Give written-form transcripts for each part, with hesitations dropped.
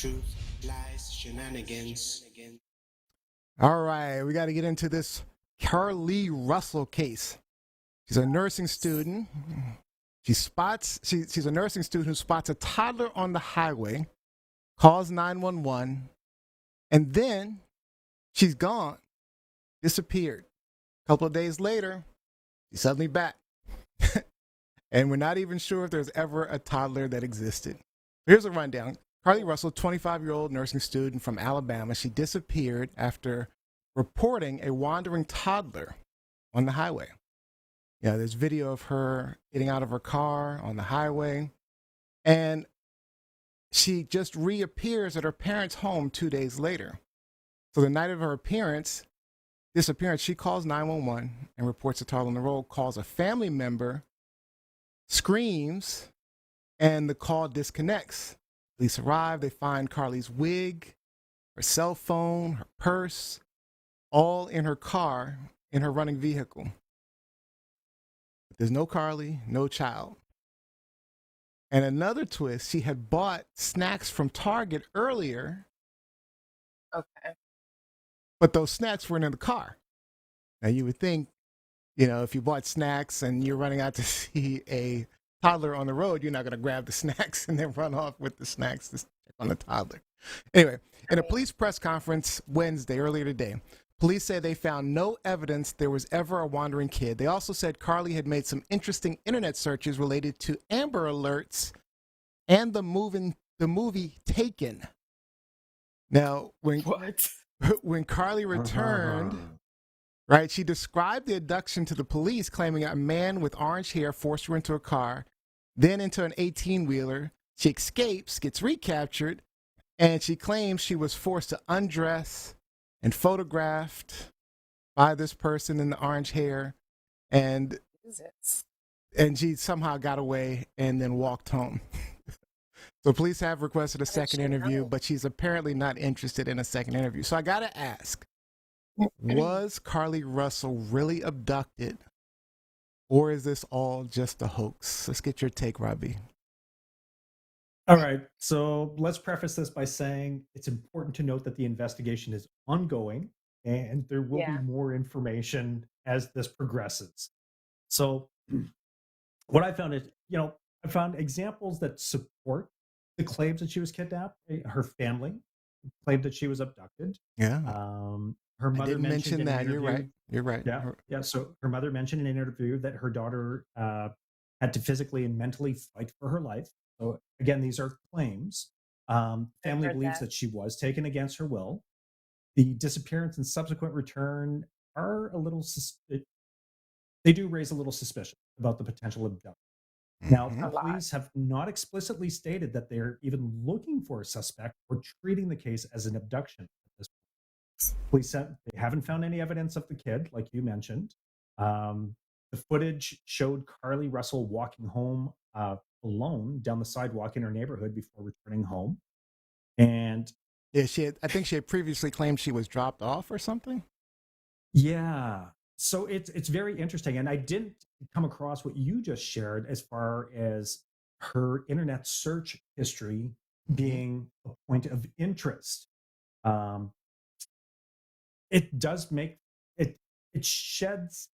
Truth, lies, shenanigans. All right, we got to get into this Carlee Russell case. She's a nursing student. She's a nursing student who spots a toddler on the highway, calls 911, and then she's gone, disappeared. A couple of days later, she's suddenly back. And we're not even sure if there's ever a toddler that existed. Here's a rundown. Carlee Russell, 25-year-old nursing student from Alabama, she disappeared after reporting a wandering toddler on the highway. Yeah, there's video of her getting out of her car on the highway, and she just reappears at her parents' home 2 days later. So the night of her disappearance, she calls 911 and reports a toddler on the road, calls a family member, screams, and the call disconnects. Police arrive, they find Carlee's wig, her cell phone, her purse, all in her car, in her running vehicle. But there's no Carlee, no child. And another twist, she had bought snacks from Target earlier. Okay. But those snacks weren't in the car. Now you would think, if you bought snacks and you're running out to see a toddler on the road, you're not going to grab the snacks and then run off with the snacks to check on the toddler. Anyway, in a police press conference Wednesday, earlier today, police said they found no evidence there was ever a wandering kid. They also said Carlee had made some interesting internet searches related to Amber Alerts and the movie Taken. Now, when Carlee returned, right, she described the abduction to the police, claiming a man with orange hair forced her into a car, then into an 18-wheeler. She escapes, gets recaptured, and she claims she was forced to undress and photographed by this person in the orange hair, and she somehow got away and then walked home. So police have requested a second interview, but she's apparently not interested in a second interview. So I got to ask, was Carlee Russell really abducted, or is this all just a hoax? Let's get your take, Robbie. All right. So let's preface this by saying it's important to note that the investigation is ongoing and there will be more information as this progresses. So what I found is, I found examples that support the claims that she was kidnapped. Her family claimed that she was abducted. Yeah. Her mother I didn't mention that. You're right. You're right. Yeah. So her mother mentioned in an interview that her daughter had to physically and mentally fight for her life. So again, these are claims. Family believes that she was taken against her will. The disappearance and subsequent return are a little. They do raise a little suspicion about the potential abduction. Now, police have not explicitly stated that they're even looking for a suspect or treating the case as an abduction at this point. Police said they haven't found any evidence of the kid, like you mentioned. The footage showed Carlee Russell walking home alone down the sidewalk in her neighborhood before returning home. And yeah, I think she had previously claimed she was dropped off or something. Yeah. So it's very interesting. And I didn't come across what you just shared as far as her internet search history being a point of interest. It does make it sheds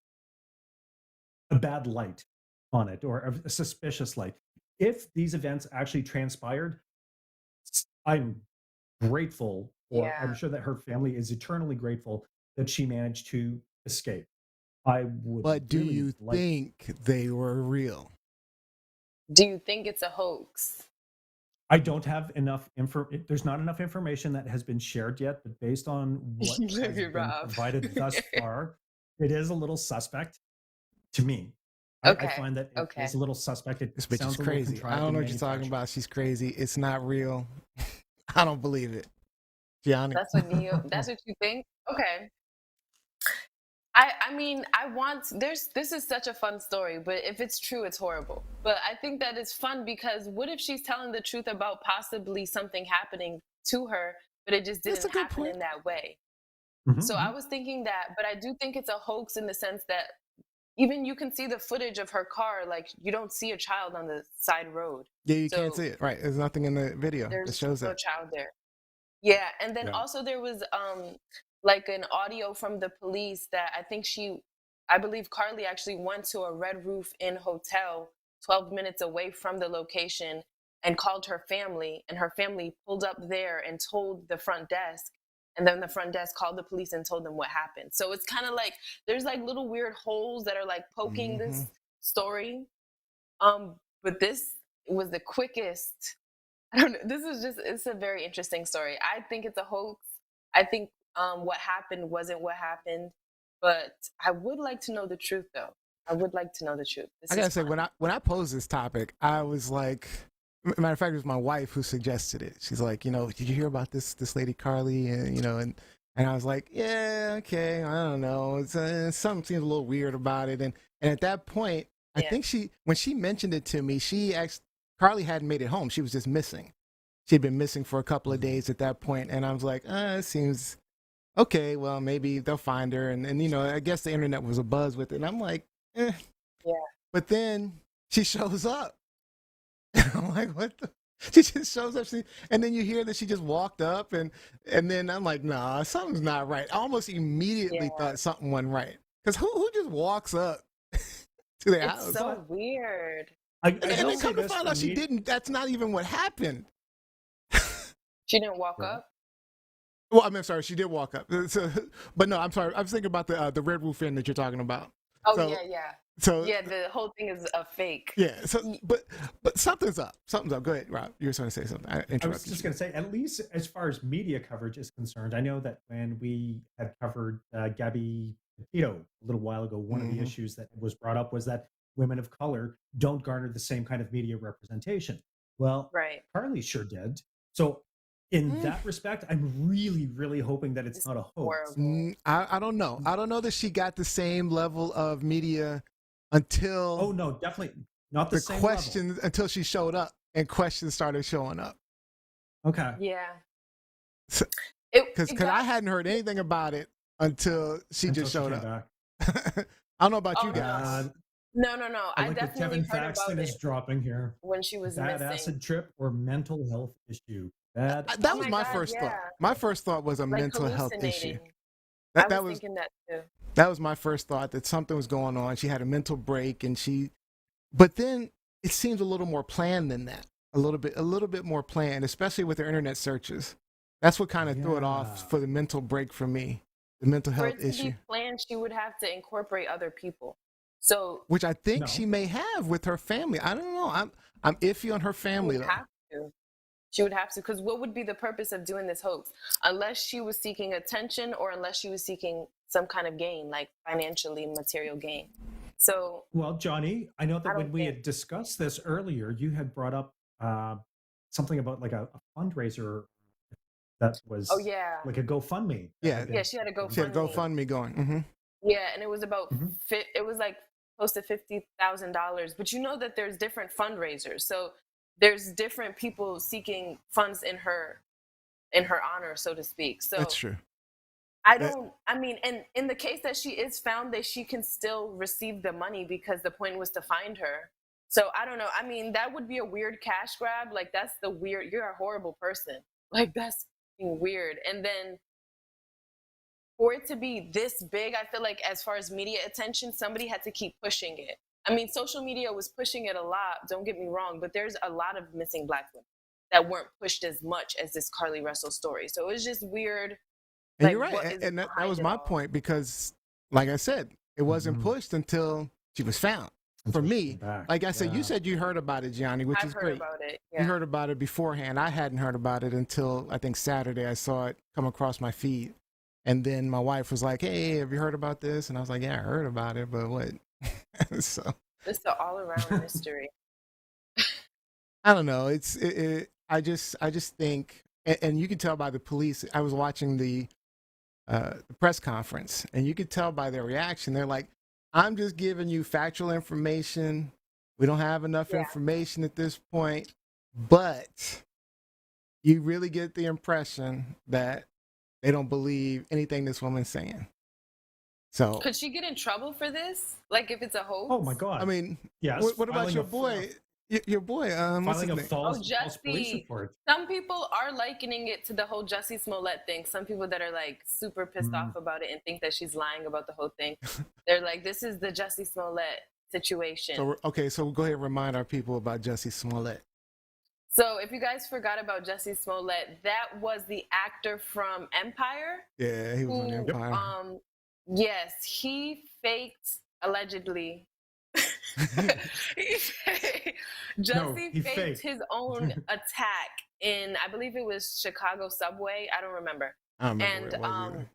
a bad light on it, or a suspicious light. If these events actually transpired, I'm grateful, or I'm sure that her family is eternally grateful that she managed to escape. But do you think they were real? Do you think it's a hoax? I don't have enough there's not enough information that has been shared yet, but based on what has been provided thus far, it is a little suspect to me. I find that it is a little suspect. This bitch is crazy. I don't know what you're talking about. She's crazy. It's not real. I don't believe it. Gianni? That's what you think? Okay. I mean, this is such a fun story, but if it's true, it's horrible. But I think that it's fun because what if she's telling the truth about possibly something happening to her, but it just didn't happen in that way? So I was thinking that, but I do think it's a hoax in the sense that even you can see the footage of her car, like you don't see a child on the side road. Yeah, you can't see it. Right. There's nothing in the video that shows that. There's no child there. Yeah, and then Yeah. also there was like an audio from the police that I believe Carlee actually went to a Red Roof Inn hotel 12 minutes away from the location and called her family, and her family pulled up there and told the front desk, and then the front desk called the police and told them what happened. So it's kind of like there's like little weird holes that are like poking this story. But this was the quickest. I don't know. It's a very interesting story. I think it's a hoax. I think what happened wasn't what happened, but I would like to know the truth, though. I would like to know the truth. I gotta say, when I posed this topic, I was like, matter of fact, it was my wife who suggested it. She's like, did you hear about this lady Carlee? And I was like, yeah, okay, I don't know. It's something seems a little weird about it. And at that point, I think when she mentioned it to me, Carlee hadn't made it home. She was just missing. She'd been missing for a couple of days at that point, and I was like, it seems okay. Well, maybe they'll find her, and I guess the internet was abuzz with it. And I'm like, yeah. But then she shows up. I'm like, what the? She just shows up, and then you hear that she just walked up, and then I'm like, nah, something's not right. I almost immediately thought something wasn't right, because who just walks up to their house? It's so weird. And then come to find out she didn't. That's not even what happened. She didn't walk up? Well, I'm sorry, she did walk up. But no, I'm sorry. I was thinking about the Red Roof Inn that you're talking about. Oh, yeah. So yeah, the whole thing is a fake. Yeah. So, but something's up. Something's up. Go ahead, Rob. You were going to say something. I was just going to say, at least as far as media coverage is concerned, I know that when we had covered Gabby Petito a little while ago, one of the issues that was brought up was that women of color don't garner the same kind of media representation. Well, Carlee sure did. So in that respect, I'm really, really hoping that it's not a hoax. I don't know. I don't know that she got the same level of media until... Oh, no, definitely not the same questions level. Until she showed up and questions started showing up. Okay. Yeah. Because I hadn't heard anything about it until she just showed up. I don't know about you guys. No. I like that Kevin Faxton is dropping here. When she was bad missing. Acid trip or mental health issue. That was my first thought. My first thought was a mental health issue. I was thinking that too. That was my first thought, that something was going on. She had a mental break, but then it seems a little more planned than that. A little bit more planned, especially with her internet searches. That's what kind of threw it off for the mental break for me. The mental health issue. For it to be planned, she would have to incorporate other people. So, which I think she may have with her family. I don't know. I'm iffy on her family though. She would have to, because what would be the purpose of doing this hoax? Unless she was seeking attention, or unless she was seeking some kind of gain, like financially material gain. So, well, Johnny, I know that when we had discussed this earlier, you had brought up something about like a fundraiser that was like a GoFundMe. Yeah, she had a GoFundMe. She had a GoFundMe going. Yeah, and it was about it was like close to $50,000. But you know that there's different fundraisers, so there's different people seeking funds in her honor, so to speak. So that's true. I mean, and in the case that she is found, that she can still receive the money, because the point was to find her. So I don't know. I mean, that would be a weird cash grab. Like, that's you're a horrible person. Like, that's weird. And then for it to be this big, I feel like as far as media attention, somebody had to keep pushing it. I mean, social media was pushing it a lot, don't get me wrong, but there's a lot of missing Black women that weren't pushed as much as this Carlee Russell story. So it was just weird. And you're right. And that was my point, because, like I said, it wasn't pushed until she was found. For me, like I said, you said you heard about it, Gianni, which is great. I've heard about it. You heard about it beforehand. I hadn't heard about it until, I think, Saturday. I saw it come across my feed. And then my wife was like, hey, have you heard about this? And I was like, yeah, I heard about it, but what? So it's the all-around mystery. I don't know. I just think, and you can tell by the police. I was watching the press conference, and you could tell by their reaction. They're like, I'm just giving you factual information. We don't have enough information at this point, but you really get the impression that they don't believe anything this woman's saying. So could she get in trouble for this? Like, if it's a hoax? Oh my God! I mean, yes. What about your boy? your boy, what's his filing a name? false police Jussie. report. Some people are likening it to the whole Jussie Smollett thing. Some people that are like super pissed off about it and think that she's lying about the whole thing. They're like, this is the Jussie Smollett situation. So go ahead and remind our people about Jussie Smollett. So if you guys forgot about Jussie Smollett, that was the actor from Empire. Yeah, he was on Empire. Yes, he faked, allegedly. Jussie faked his own attack in, I believe it was Chicago subway. I don't remember. I don't remember what it was either.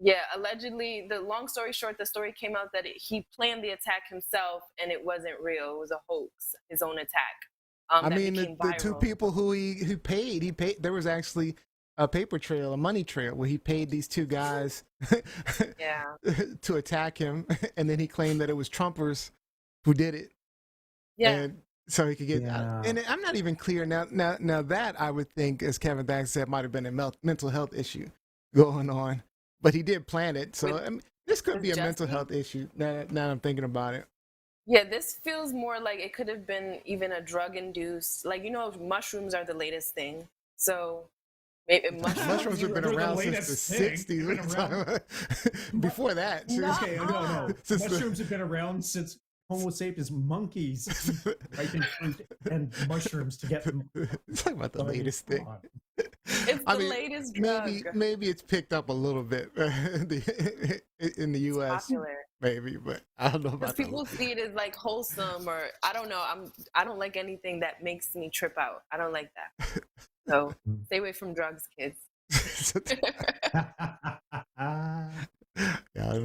Yeah, allegedly, the long story short, the story came out that he planned the attack himself and it wasn't real. It was a hoax, his own attack. I mean, the two people who he paid, there was actually a paper trail, a money trail, where he paid these two guys to attack him, and then he claimed that it was Trumpers who did it. Yeah. And so he could get out. And I'm not even clear now that I would think, as Kevin Dax said, might have been a mental health issue going on. But he did plan it. So I mean, this could be a mental health issue now I'm thinking about it. Yeah, this feels more like it could have been even a drug-induced. Like, mushrooms are the latest thing. So maybe mushrooms have been around since the 60s. Before that. No. Mushrooms have been around since Homo sapiens monkeys ripened fruit and mushrooms to get them. It's talking about the latest thing. It's the latest drug. Maybe it's picked up a little bit in the U.S. Popular. Maybe, but I don't know about that. People see it as like wholesome, or I don't know. I don't like anything that makes me trip out. I don't like that. So stay away from drugs, kids. I don't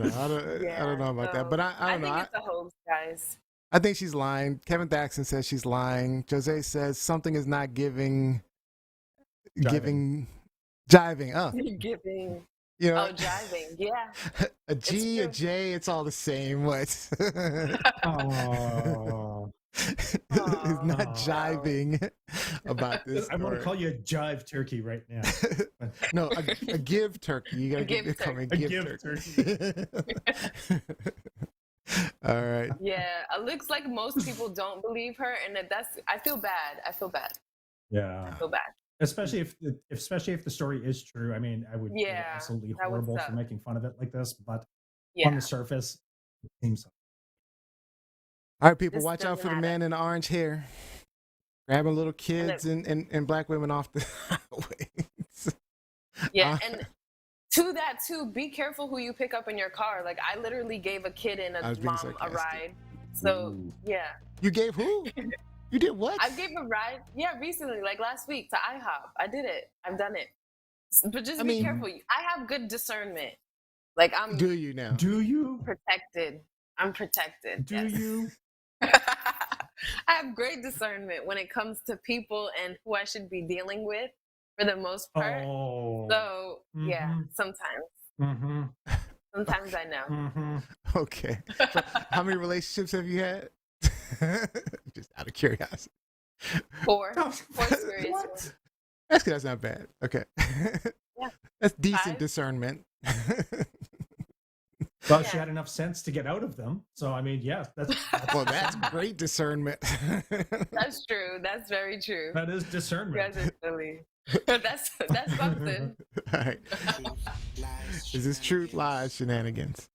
know about that, but I don't know. I think it's a hoax, guys. I think she's lying. Kevin Daxon says she's lying. Jose says something is not jiving. Oh, giving. Jiving. Yeah. A G, a J, it's all the same. What? Oh. He's not jiving about this. I want to call you a jive turkey right now. No, a give turkey. You gotta become a give turkey. All right. Yeah, it looks like most people don't believe her, and I feel bad. Yeah. I feel bad. Especially if the story is true. I mean, I would feel absolutely horrible for making fun of it like this, but on the surface, it seems so. All right, people, watch out for the man in the orange hair, grabbing little kids and black women off the highways. Yeah, and to that too, be careful who you pick up in your car. Like, I literally gave a kid and a mom a ride. So yeah. You gave who? You did what? I gave a ride. Yeah, recently, like last week, to IHOP. I did it. I've done it. But just be careful. I have good discernment. Like, Do you now? Do you? Protected. I'm protected. Do you? I have great discernment when it comes to people and who I should be dealing with, for the most part. So yeah, sometimes. Sometimes I know. Okay. So how many relationships have you had? Just out of curiosity. 4 serious ones. That's not bad. Okay. Yeah. That's decent discernment. Well, she had enough sense to get out of them. So, I mean, yes, that's great discernment. That's true. That's very true. That is discernment. You guys are silly. That's something. All right. Is this truth, lies, shenanigans?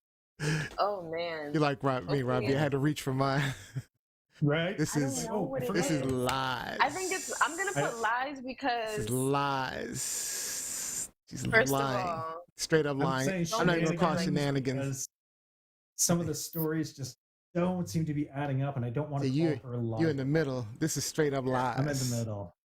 Oh man. You like me, Robbie? I had to reach for mine. Right. This is lies. I think I'm gonna put lies because this is lies. She's first lying. of all, straight up lying. I'm not even gonna call shenanigans. Some of the stories just don't seem to be adding up, and I don't want to call her a liar. You're in the middle. This is straight up lies. I'm in the middle.